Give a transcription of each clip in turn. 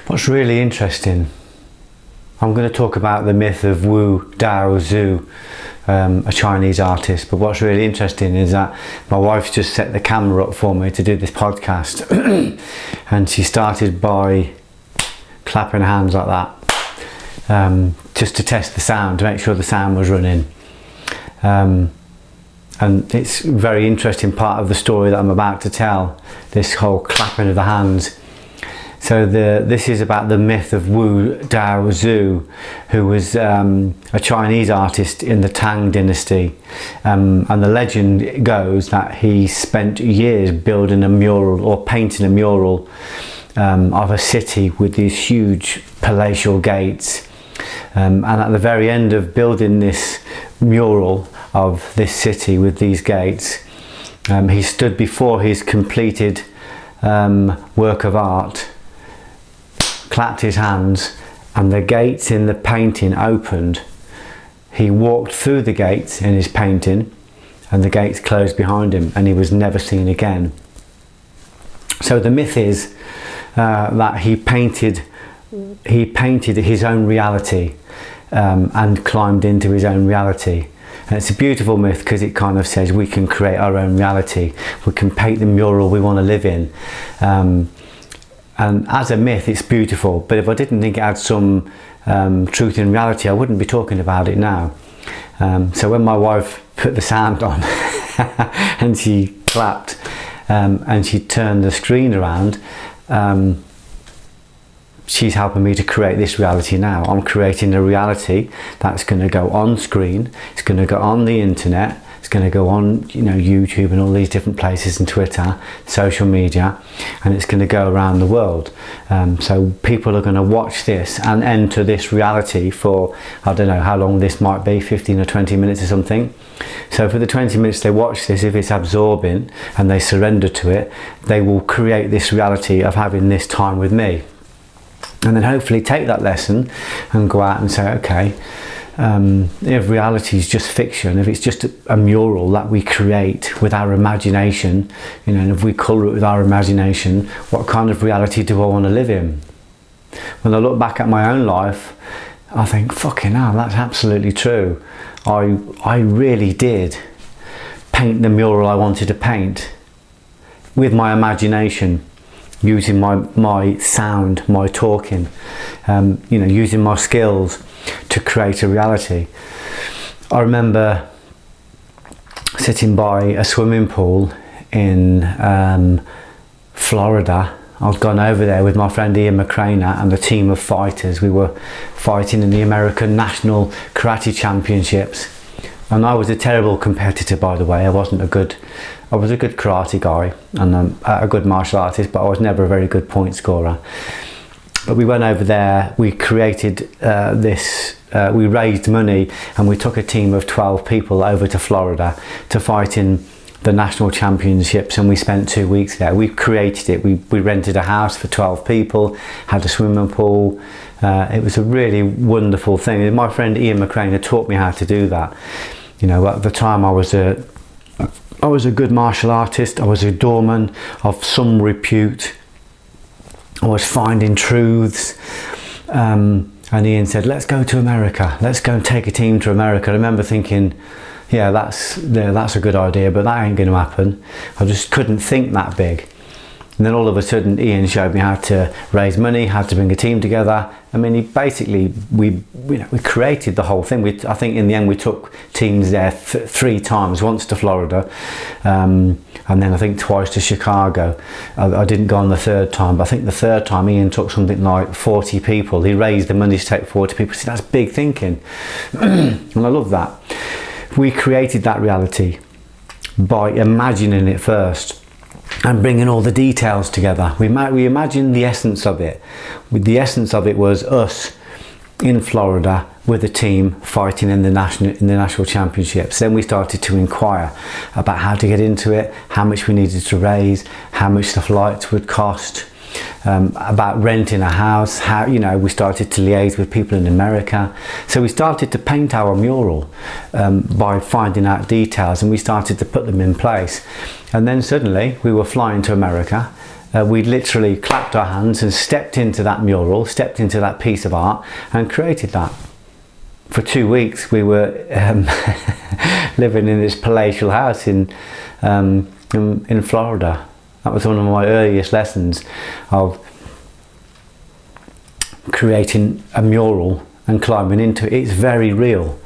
What's really interesting, I'm going to talk about the myth of Wu Daozi, a Chinese artist, but what's really interesting is that my wife's just set the camera up for me to do this podcast and she started by clapping her hands like that, just to test the sound, to make sure the sound was running. And it's a very interesting part of the story that I'm about to tell, this whole clapping of the hands. So this is about the myth of Wu Daozi, who was a Chinese artist in the Tang dynasty. And the legend goes that he spent years building a mural or painting a mural of a city with these huge palatial gates. And at the very end of building this mural of this city with these gates, he stood before his completed work of art, clapped his hands, and the gates in the painting opened. He walked through the gates in his painting and the gates closed behind him and he was never seen again. So the myth is that he painted his own reality and climbed into his own reality. And it's a beautiful myth because it kind of says we can create our own reality. We can paint the mural we want to live in. And as a myth, it's beautiful, but if I didn't think it had some truth in reality, I wouldn't be talking about it now. So when my wife put the sound on and she clapped and she turned the screen around, she's helping me to create this reality now. I'm creating a reality that's going to go on screen, it's going to go on the internet, it's going to go on, YouTube and all these different places, and Twitter, social media, and it's going to go around the world. So people are going to watch this and enter this reality for, I don't know how long this might be, 15 or 20 minutes or something. So for the 20 minutes they watch this, if it's absorbing and they surrender to it, they will create this reality of having this time with me. And then hopefully take that lesson and go out and say, okay, if reality is just fiction, if it's just a mural that we create with our imagination, and if we colour it with our imagination, what kind of reality do I want to live in? When I look back at my own life, I think, fucking hell, that's absolutely true. I really did paint the mural I wanted to paint with my imagination, using my sound, my talking, using my skills to create a reality. I remember sitting by a swimming pool in Florida. I'd gone over there with my friend Ian McCrainer and a team of fighters. We were fighting in the American National Karate Championships. And I was a terrible competitor, by the way. I was a good karate guy and a good martial artist, but I was never a very good point scorer. But we went over there, we created we raised money and we took a team of 12 people over to Florida to fight in the national championships, and we spent 2 weeks there. We created it, we rented a house for 12 people, had a swimming pool. It was a really wonderful thing. And my friend Ian McCrainer taught me how to do that. At the time I was a good martial artist, I was a doorman of some repute, I was finding truths, and Ian said, let's go to America, let's go and take a team to America. I remember thinking, yeah, that's a good idea, but that ain't going to happen. I just couldn't think that big. And then all of a sudden Ian showed me how to raise money, how to bring a team together. I mean, we created the whole thing. I think in the end we took teams there 3 times, once to Florida, and then I think twice to Chicago. I didn't go on the 3rd time, but I think the 3rd time Ian took something like 40 people. He raised the money to take 40 people. See, that's big thinking. And I love that. We created that reality by imagining it first and bringing all the details together. We imagined the essence of it. The essence of it was us in Florida with a team fighting in the national championships. Then we started to inquire about how to get into it, how much we needed to raise, how much the flights would cost, about renting a house, how we started to liaise with people in America. So we started to paint our mural by finding out details, and we started to put them in place. And then suddenly we were flying to America. we literally clapped our hands and stepped into that mural, stepped into that piece of art and created that. For 2 weeks we were living in this palatial house in Florida. That was one of my earliest lessons of creating a mural and climbing into it. It's very real.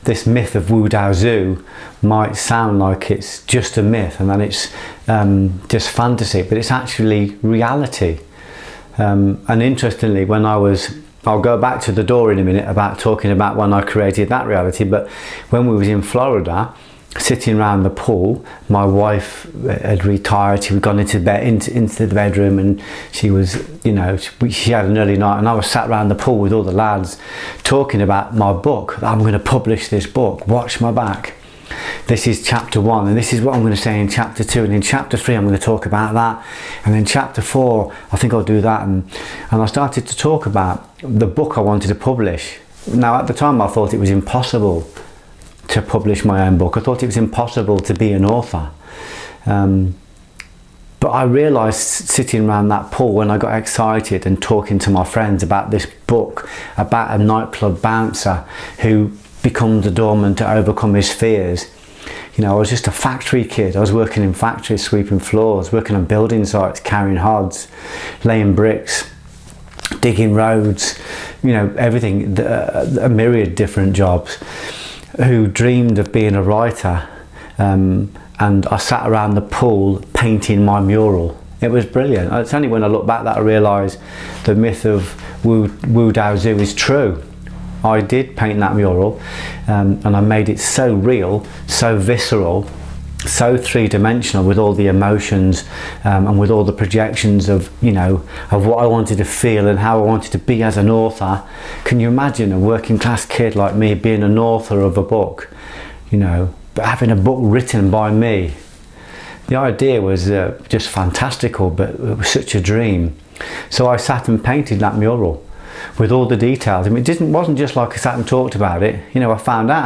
This myth of Wu Daozi might sound like it's just a myth and then it's just fantasy, but it's actually reality. And interestingly, when I'll go back to the door in a minute about talking about when I created that reality, but when we was in Florida, sitting around the pool, my wife had retired, she had gone into bed, into the bedroom, and she was, you know, she had an early night, and I was sat around the pool with all the lads talking about my book. I'm going to publish this book, watch my back. This is chapter 1, and this is what I'm going to say in chapter 2, and in chapter 3 I'm going to talk about that, and then chapter 4 I think I'll do that, and I started to talk about the book I wanted to publish. Now at the time I thought it was impossible to publish my own book. I thought it was impossible to be an author. But I realised sitting around that pool when I got excited and talking to my friends about this book, about a nightclub bouncer who becomes a doorman to overcome his fears. You know, I was just a factory kid. I was working in factories, sweeping floors, working on building sites, carrying hods, laying bricks, digging roads, you know, everything, a myriad different jobs. Who dreamed of being a writer, and I sat around the pool painting my mural. It was brilliant. It's only when I look back that I realise the myth of Wu Daozi is true. I did paint that mural, and I made it so real, so visceral, so three-dimensional, with all the emotions and with all the projections of, you know, of what I wanted to feel and how I wanted to be as an author. Can you imagine a working class kid like me being an author of a book, you know, but having a book written by me? The idea was just fantastical, but it was such a dream. So I sat and painted that mural with all the details. I mean, it wasn't just like I sat and talked about it. You know, I found out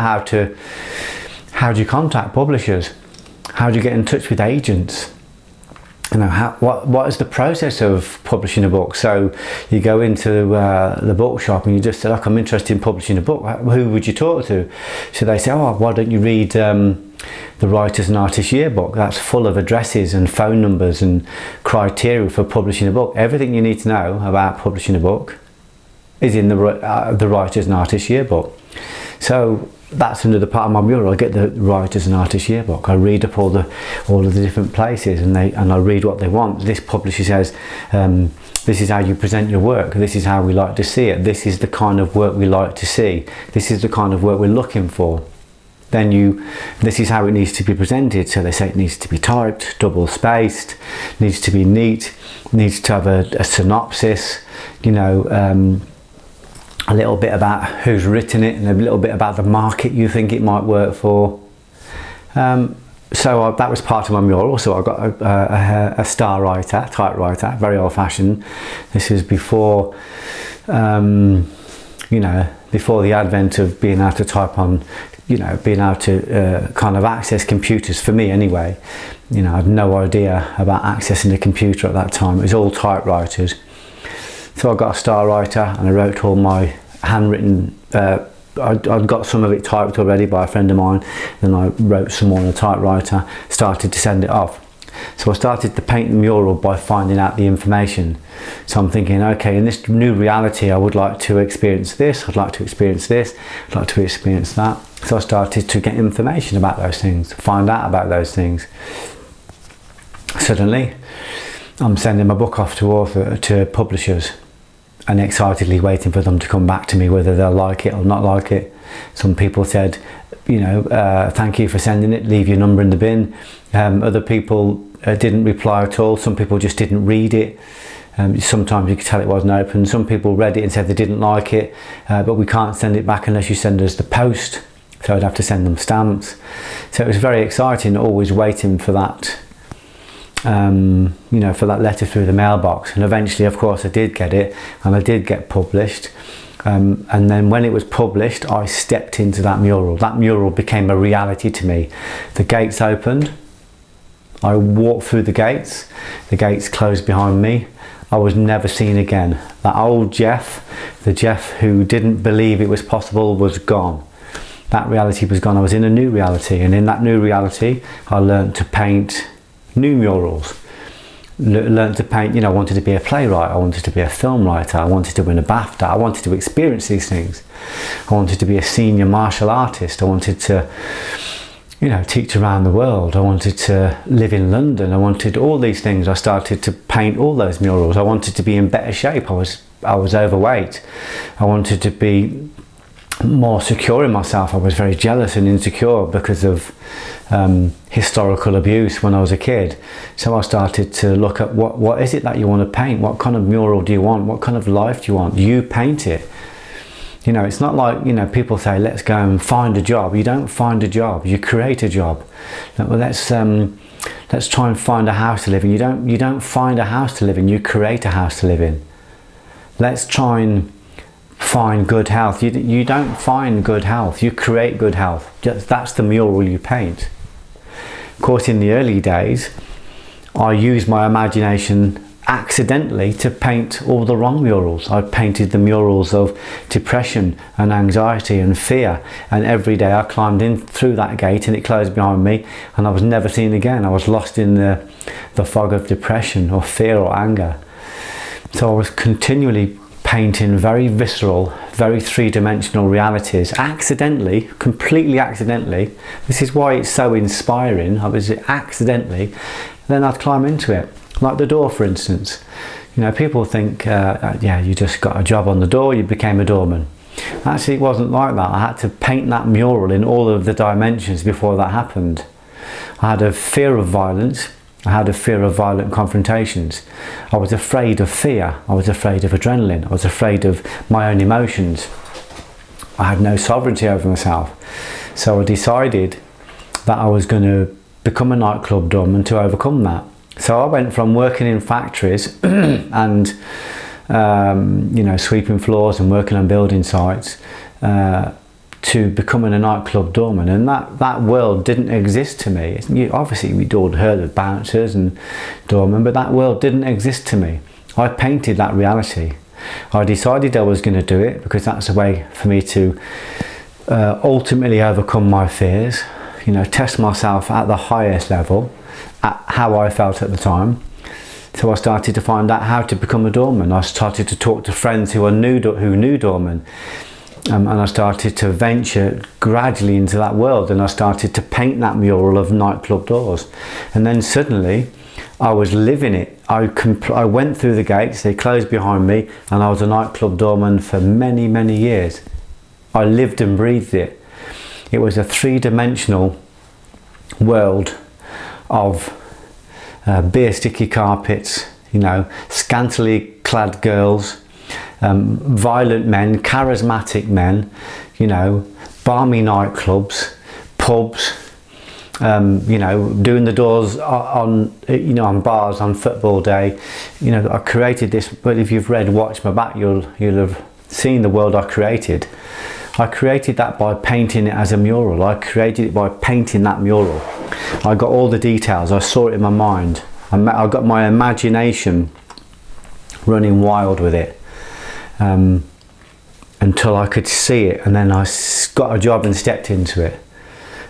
how do you contact publishers? How do you get in touch with agents? You know, what is the process of publishing a book? So you go into the bookshop and you just say, look, I'm interested in publishing a book. Who would you talk to? So they say, oh, why don't you read the Writers and Artists Yearbook? That's full of addresses and phone numbers and criteria for publishing a book. Everything you need to know about publishing a book is in the Writers and Artists Yearbook. So that's another part of my mural. I get the Writers and Artists Yearbook. I read up all of the different places, and I read what they want. This publisher says, this is how you present your work. This is how we like to see it. This is the kind of work we like to see. This is the kind of work we're looking for. Then this is how it needs to be presented. So they say it needs to be typed, double spaced, needs to be neat, needs to have a synopsis, you know, a little bit about who's written it and a little bit about the market you think it might work for. So that was part of my mural. So I got a star writer, typewriter, very old fashioned. This is before, you know, before the advent of being able to type on, you know, being able to kind of access computers, for me anyway. You know, I had no idea about accessing a computer at that time. It was all typewriters. So I got a star writer and I wrote all my handwritten, I'd got some of it typed already by a friend of mine, then I wrote some more on a typewriter, started to send it off. So I started to paint the mural by finding out the information. So I'm thinking, okay, in this new reality I would like to experience this, I'd like to experience this, I'd like to experience that. So I started to get information about those things, find out about those things. Suddenly I'm sending my book off to publishers and excitedly waiting for them to come back to me whether they'll like it or not like it. Some people said, you know, thank you for sending it, leave your number in the bin. Other people didn't reply at all. Some people just didn't read it. Sometimes you could tell it wasn't open. Some people read it and said they didn't like it, but we can't send it back unless you send us the post. So I'd have to send them stamps. So it was very exciting, always waiting for that, you know, for that letter through the mailbox. And eventually, of course, I did get it, and I did get published. And then when it was published, I stepped into that mural. That mural became a reality to me. The gates opened. I walked through the gates closed behind me. I was never seen again. That old Jeff, the Jeff who didn't believe it was possible, was gone. That reality was gone. I was in a new reality, and in that new reality I learned to paint new murals. Learned to paint, I wanted to be a playwright, I wanted to be a film writer, I wanted to win a BAFTA, I wanted to experience these things. I wanted to be a senior martial artist, I wanted to teach around the world, I wanted to live in London, I wanted all these things. I started to paint all those murals. I wanted to be in better shape. I was overweight. I wanted to be more secure in myself. I was very jealous and insecure because of historical abuse when I was a kid. So I started to look at what is it that you want to paint? What kind of mural do you want? What kind of life do you want? You paint it. It's not like, people say, let's go and find a job. You don't find a job, you create a job. Well, let's try and find a house to live in. You don't find a house to live in, you create a house to live in. Let's try and find good health. You don't find good health, you create good health. That's the mural you paint. Of course, in the early days, I used my imagination accidentally to paint all the wrong murals. I painted the murals of depression and anxiety and fear, and every day I climbed in through that gate and it closed behind me and I was never seen again. I was lost in the fog of depression or fear or anger. So I was continually painting very visceral, very three-dimensional realities, accidentally, completely accidentally. This is why it's so inspiring. I was accidentally, then I'd climb into it. Like the door, for instance. People think, you just got a job on the door, you became a doorman. Actually, it wasn't like that. I had to paint that mural in all of the dimensions before that happened. I had a fear of violence. I had a fear of violent confrontations. I was afraid of fear. I was afraid of adrenaline. I was afraid of my own emotions. I had no sovereignty over myself. So I decided that I was going to become a nightclub doorman to overcome that. So I went from working in factories and sweeping floors and working on building sites to becoming a nightclub doorman, and that world didn't exist to me. Obviously we'd all heard of bouncers and doormen, but that world didn't exist to me. I painted that reality. I decided I was going to do it because that's a way for me to ultimately overcome my fears, test myself at the highest level, at how I felt at the time. So I started to find out how to become a doorman. I started to talk to friends who knew doormen, and I started to venture gradually into that world, and I started to paint that mural of nightclub doors. And then suddenly I was living it. I went through the gates, they closed behind me, and I was a nightclub doorman for many, many years. I lived and breathed it. It was a three-dimensional world of beer sticky carpets, scantily clad girls, violent men, charismatic men, balmy nightclubs, pubs, doing the doors on bars on football day. I created this, but if you've read Watch My Back, you'll have seen the world I created. I created that by painting it as a mural. I created it by painting that mural. I got all the details. I saw it in my mind. I got my imagination running wild with it until I could see it, and then I got a job and stepped into it,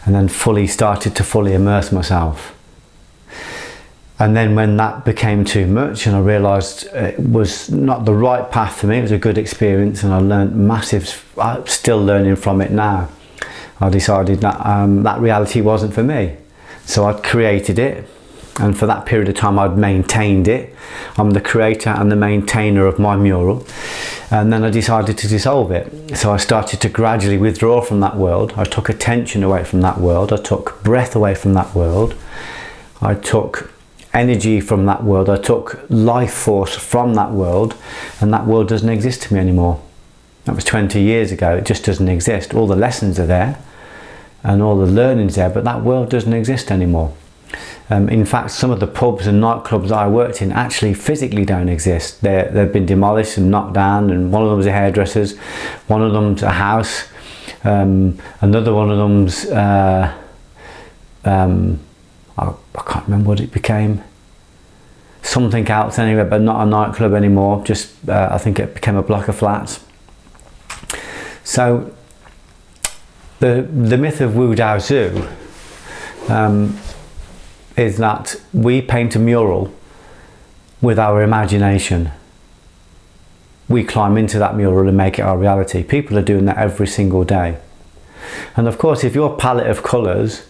and then started to fully immerse myself. And then when that became too much and I realised it was not the right path for me, it was a good experience and I learned I'm still learning from it now. I decided that that reality wasn't for me. So I'd created it, and for that period of time I'd maintained it. I'm the creator and the maintainer of my mural. And then I decided to dissolve it. So I started to gradually withdraw from that world. I took attention away from that world. I took breath away from that world. I took energy from that world. I took life force from that world, and that world doesn't exist to me anymore. That was 20 years ago. It just doesn't exist. All the lessons are there and all the learning's there, but that world doesn't exist anymore. In fact, some of the pubs and nightclubs that I worked in actually physically don't exist. They've been demolished and knocked down, and one of them's a hairdresser's, one of them's a house, another one of them's I can't remember what it became. Something else anyway, but not a nightclub anymore. Just I think it became a block of flats. So the myth of Wu Daozi is that we paint a mural with our imagination. We climb into that mural and make it our reality. People are doing that every single day. And of course, if your palette of colours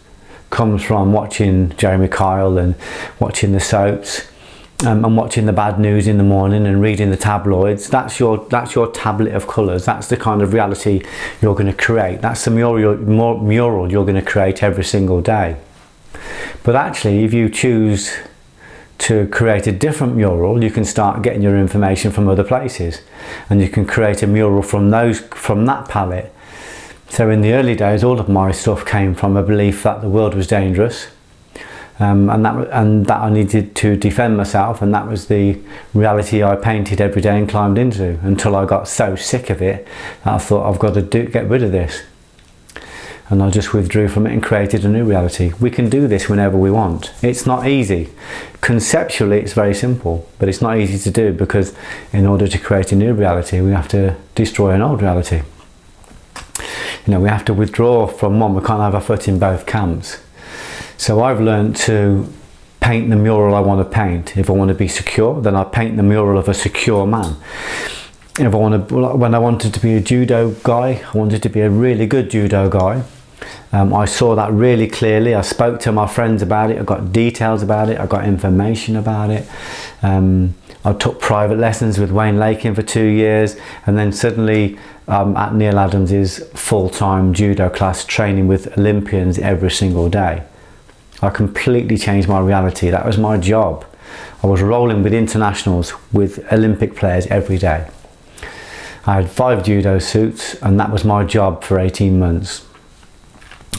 comes from watching Jeremy Kyle and watching the soaps and watching the bad news in the morning and reading the tabloids, that's your tablet of colours. That's the kind of reality you're going to create. That's the mural you're going to create every single day. But actually, if you choose to create a different mural, you can start getting your information from other places, and you can create a mural from that palette. So in the early days, all of my stuff came from a belief that the world was dangerous, and that I needed to defend myself, and that was the reality I painted every day and climbed into, until I got so sick of it that I thought, I've got to get rid of this. And I just withdrew from it and created a new reality. We can do this whenever we want. It's not easy. Conceptually, it's very simple, but it's not easy to do, because in order to create a new reality, we have to destroy an old reality. You know, we have to withdraw from one. We can't have our foot in both camps. So I've learned to paint the mural I want to paint. If I want to be secure, then I paint the mural of a secure man. If when I wanted to be a judo guy, I wanted to be a really good judo guy. I saw that really clearly. I spoke to my friends about it. I got details about it. I got information about it. I took private lessons with Wayne Lakin for 2 years, and then suddenly at Neil Adams's full-time judo class, training with Olympians every single day. I completely changed my reality. That was my job. I was rolling with internationals, with Olympic players every day. I had 5 judo suits, and that was my job for 18 months.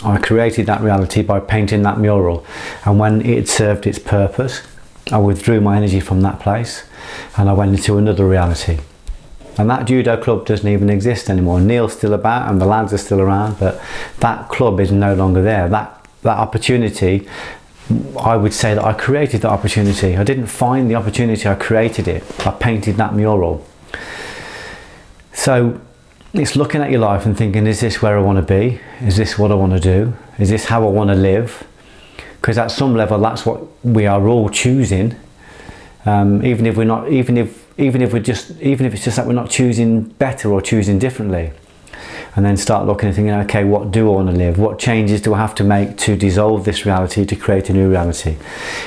I created that reality by painting that mural, and when it served its purpose, I withdrew my energy from that place and I went into another reality. And that judo club doesn't even exist anymore. Neil's still about and the lads are still around, but that club is no longer there. That opportunity, I would say that I created the opportunity. I didn't find the opportunity, I created it. I painted that mural. So it's looking at your life and thinking, is this where I want to be? Is this what I want to do? Is this how I want to live? Because at some level, that's what we are all choosing. Even if it's just that we're not choosing better or choosing differently. And then start looking and thinking, okay, what do I want to live? What changes do I have to make to dissolve this reality to create a new reality?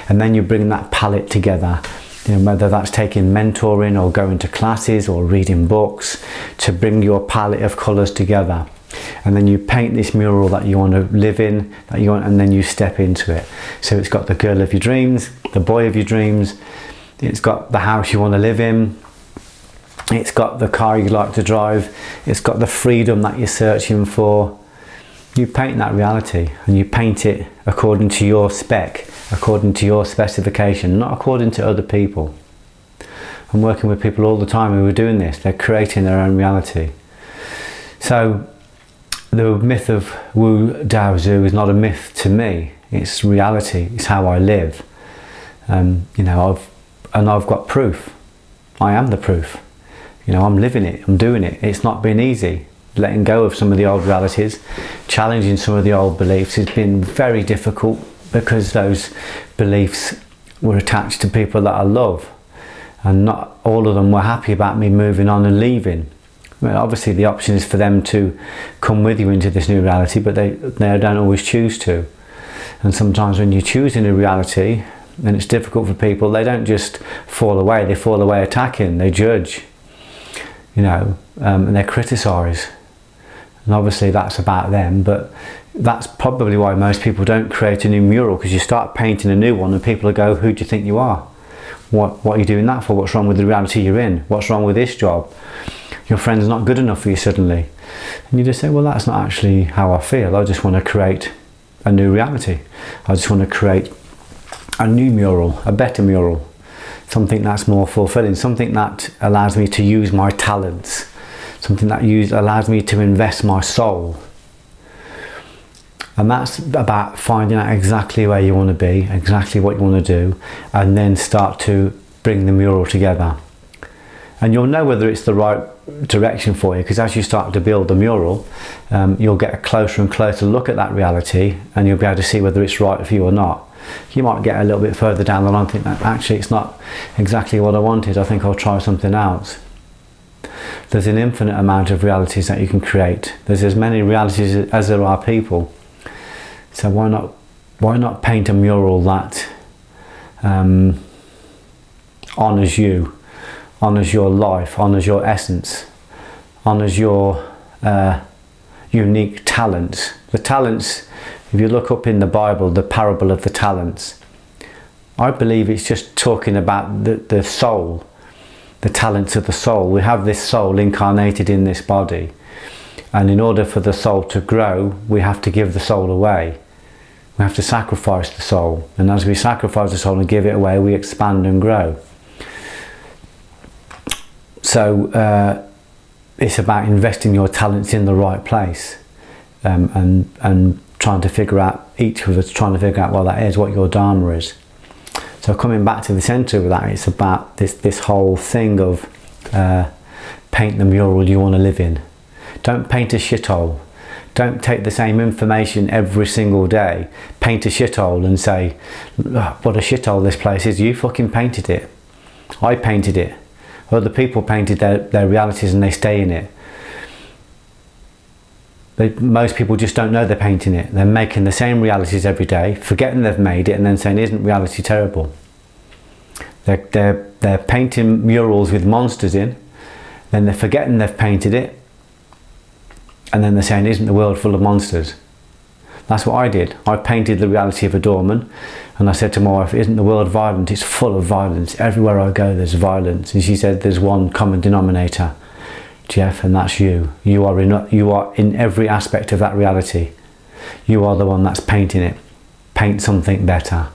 And then you bring that palette together. You know, whether that's taking mentoring or going to classes or reading books, to bring your palette of colours together. And then you paint this mural that you want to live in, and then you step into it. So it's got the girl of your dreams, the boy of your dreams, it's got the house you want to live in, it's got the car you like to drive, it's got the freedom that you're searching for. You paint that reality, and you paint it according to your spec, according to your specification, not according to other people. I'm working with people all the time who are doing this. They're creating their own reality. So the myth of Wu Daozi is not a myth to me. It's reality. It's how I live. You know, I've got proof. I am the proof. You know, I'm living it. I'm doing it. It's not been easy. Letting go of some of the old realities, challenging some of the old beliefs has been very difficult, because those beliefs were attached to people that I love, and not all of them were happy about me moving on and leaving. Well, obviously the option is for them to come with you into this new reality, but they don't always choose to. And sometimes when you choose a new reality, and it's difficult for people, they don't just fall away, they fall away attacking, they judge, you know, and they criticise. And obviously that's about them, but that's probably why most people don't create a new mural, because you start painting a new one and people will go, who do you think you are? What are you doing that for? What's wrong with the reality you're in? What's wrong with this job? Your friend's not good enough for you suddenly. And you just say, well, that's not actually how I feel. I just want to create a new reality. I just want to create a new mural, a better mural, something that's more fulfilling, something that allows me to use my talents, something that allows me to invest my soul. And that's about finding out exactly where you want to be, exactly what you want to do, and then start to bring the mural together. And you'll know whether it's the right direction for you, because as you start to build the mural, you'll get a closer and closer look at that reality, and you'll be able to see whether it's right for you or not. You might get a little bit further down the line and think that actually it's not exactly what I wanted, I think I'll try something else. There's an infinite amount of realities that you can create. There's as many realities as there are people. So why not paint a mural that honours you, honours your life, honours your essence, honours your unique talents. The talents, if you look up in the Bible, the parable of the talents, I believe it's just talking about the soul, the talents of the soul. We have this soul incarnated in this body, and in order for the soul to grow, we have to give the soul away. We have to sacrifice the soul, and as we sacrifice the soul and give it away, we expand and grow. So it's about investing your talents in the right place, and trying to figure out, each of us trying to figure out what that is, what your dharma is. So coming back to the centre of that, it's about this whole thing of paint the mural you want to live in. Don't paint a shithole. Don't take the same information every single day, paint a shithole and say, oh, what a shithole this place is. You fucking painted it. I painted it. Other people painted their realities and they stay in it. Most people just don't know they're painting it. They're making the same realities every day, forgetting they've made it, and then saying, isn't reality terrible? They're painting murals with monsters in, then they're forgetting they've painted it, and then they're saying, isn't the world full of monsters? That's what I did. I painted the reality of a doorman, and I said to my wife, isn't the world violent? It's full of violence. Everywhere I go there's violence. And she said, there's one common denominator, Jeff, and that's you. You are in every aspect of that reality. You are the one that's painting it. Paint something better.